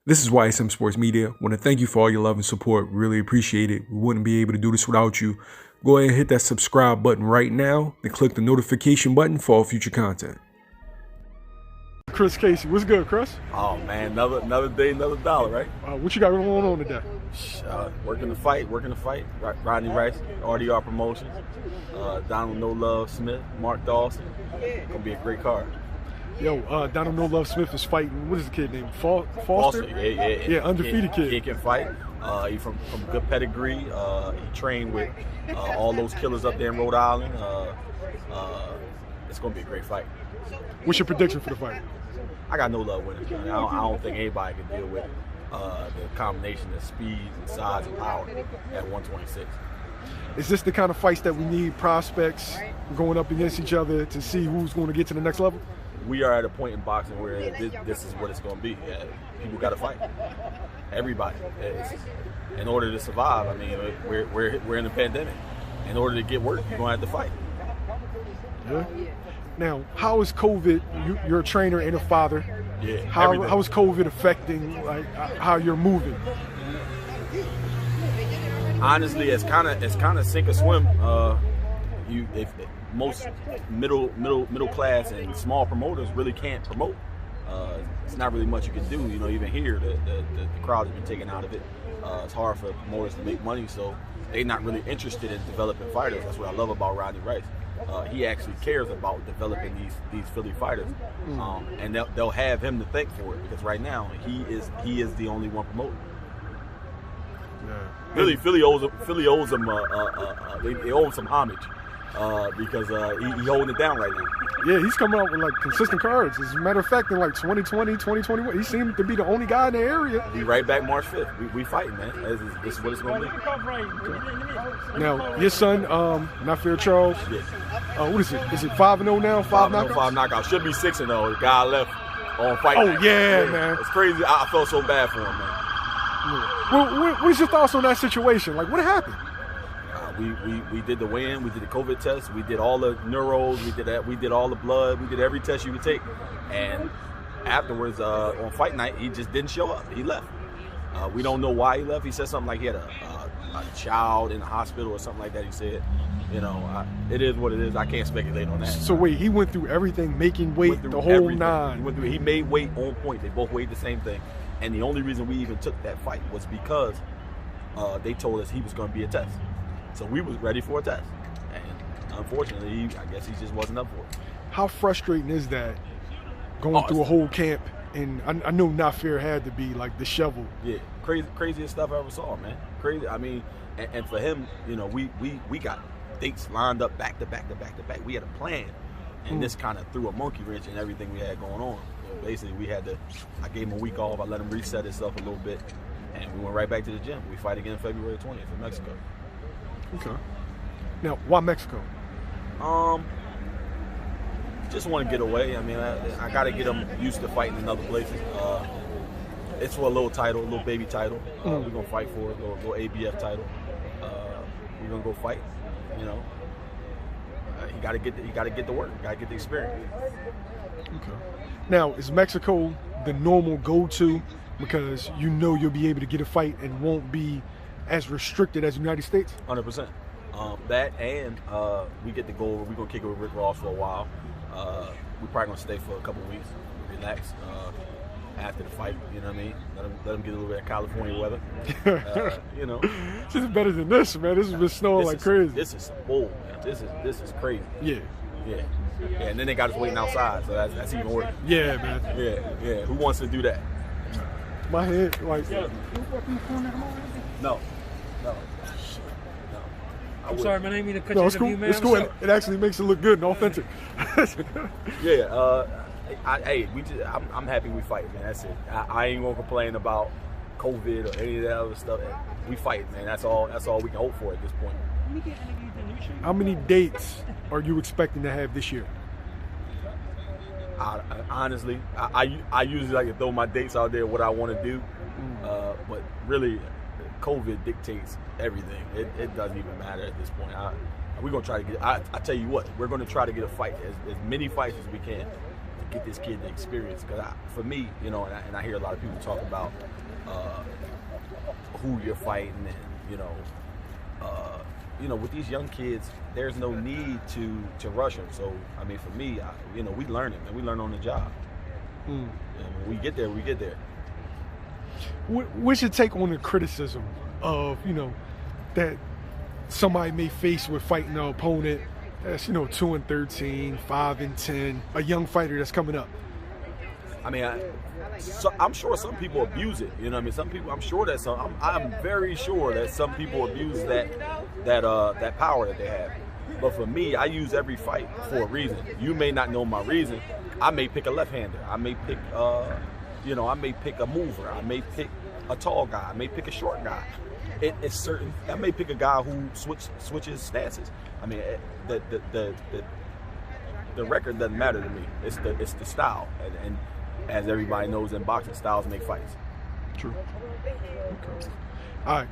This is YSM Sports Media. Want to thank you for all your love and support. Really appreciate it. We wouldn't be able to do this without you. Go ahead and hit that subscribe button right now and click the notification button for all future content. Kris Casey, what's good, Kris? Oh man, another day, another dollar, right? What you got going on today? Working the fight. Rodney Rice, RDR Promotions, Donald No Love Smith, Mark Dawson. Gonna be a great card. Yo, Donald No Love Smith is fighting. What is the kid named? Foster? Yeah, undefeated kid. He can fight. He from good pedigree. He trained with all those killers up there in Rhode Island. It's gonna be a great fight. What's your prediction for the fight? I got No Love winning. I don't think anybody can deal with the combination of speed and size and power at 126. Is this the kind of fights that we need prospects going up against each other to see who's going to get to the next level? We are at a point in boxing where this is what it's going to be. People got to fight. Everybody. In order to survive, I mean, we're in a pandemic. In order to get work, you're going to have to fight. Yeah. Now, how is COVID? You're a trainer and a father. Yeah. How is COVID affecting how you're moving? Honestly, it's kind of sink or swim. If most middle class and small promoters really can't promote. It's not really much you can do. You know, even here, the crowd has been taken out of it. It's hard for promoters to make money, so they're not really interested in developing fighters. That's what I love about Rodney Rice. He actually cares about developing these Philly fighters, and they'll have him to thank for it, because right now he is the only one promoting. Yeah. Really, Philly owes him they owe him some homage because he holding it down right now. Yeah, he's coming out with consistent cards. As a matter of fact, in 2020, 2021, he seemed to be the only guy in the area. Be right back March 5th. We fighting, man. This is what it's going to be. Now, your son, Nafear Charles. Yeah. What is it? Is it 5-0 now? 5 knockouts? 5 knockouts. Should be 6-0. The guy left on fight. Oh yeah, man. It's crazy. I felt so bad for him, man. Yeah. What is your thoughts on that situation? What happened? We did the weigh-in, we did the COVID test, we did all the neuros, we did all the blood, we did every test you could take, and afterwards on fight night he just didn't show up. He left. We don't know why he left. He said something like he had a child in the hospital or something like that. He said, you know, it is what it is. I can't speculate on that. So wait, he went through everything, making weight, the whole everything. nine. He made weight on point. They both weighed the same thing, and the only reason we even took that fight was because they told us he was going to be a test. So we was ready for a test, and unfortunately, I guess he just wasn't up for it. How frustrating is that, going through a whole camp? And I know Nafear had to be disheveled. Yeah, craziest stuff I ever saw, man. Crazy. I mean, and for him, you know, we got dates lined up back to back to back to back. We had a plan, and this kind of threw a monkey wrench in everything we had going on. So basically, I gave him a week off. I let him reset himself a little bit, and we went right back to the gym. We fight again February 20th in Mexico. Okay. Now, why Mexico? Just want to get away. I mean, I got to get them used to fighting in other places. It's for a little title, a little baby title. We're gonna fight for it, a little ABF title. We're gonna go fight. You know, you got to get the work. You got to get the experience. Okay. Now, is Mexico the normal go-to because you know you'll be able to get a fight and won't be as restricted as the United States? 100%. That and we get to go over. We're gonna kick it with Rick Ross for a while. We're probably gonna stay for a couple of weeks, relax after the fight. You know what I mean? Let them get a little bit of California weather. You know, this is better than this, man. This has been snowing like crazy. This is some bull, man. This is crazy. Yeah. And then they got us waiting outside, so that's even worse. Yeah, man. Yeah. Who wants to do that? My head, No. I'm sorry, man. I didn't mean to cut you it's cool. man. It's cool. It actually makes it look good and authentic. Yeah. I'm happy we fight, man. That's it. I ain't gonna complain about COVID or any of that other stuff. We fight, man. That's all we can hope for at this point. How many dates are you expecting to have this year? Honestly, I usually like to throw my dates out there, what I want to do, but really, COVID dictates everything. It doesn't even matter at this point. We're gonna try to get. I tell you what, we're gonna try to get a fight, as many fights as we can. get this kid the experience. Because for me, you know, and I hear a lot of people talk about who you're fighting, and you know, with these young kids, there's no need to rush them. So I mean, for me, you know, we learn it, and we learn on the job. And when we get there, we get there. What's your take on the criticism of, you know, that somebody may face with fighting an opponent that's, you know, 2-13, 5-10, a young fighter that's coming up? I mean, I'm sure some people abuse it. You know what I mean? Some people, I'm sure that I'm very sure that some people abuse that power that they have. But for me, I use every fight for a reason. You may not know my reason. I may pick a left-hander. I may pick, you know, I may pick a mover. I may pick a tall guy. I may pick a short guy. It's certain. I may pick a guy who switches stances. I mean, the record doesn't matter to me. It's the style, and as everybody knows in boxing, styles make fights. True. Okay. All right.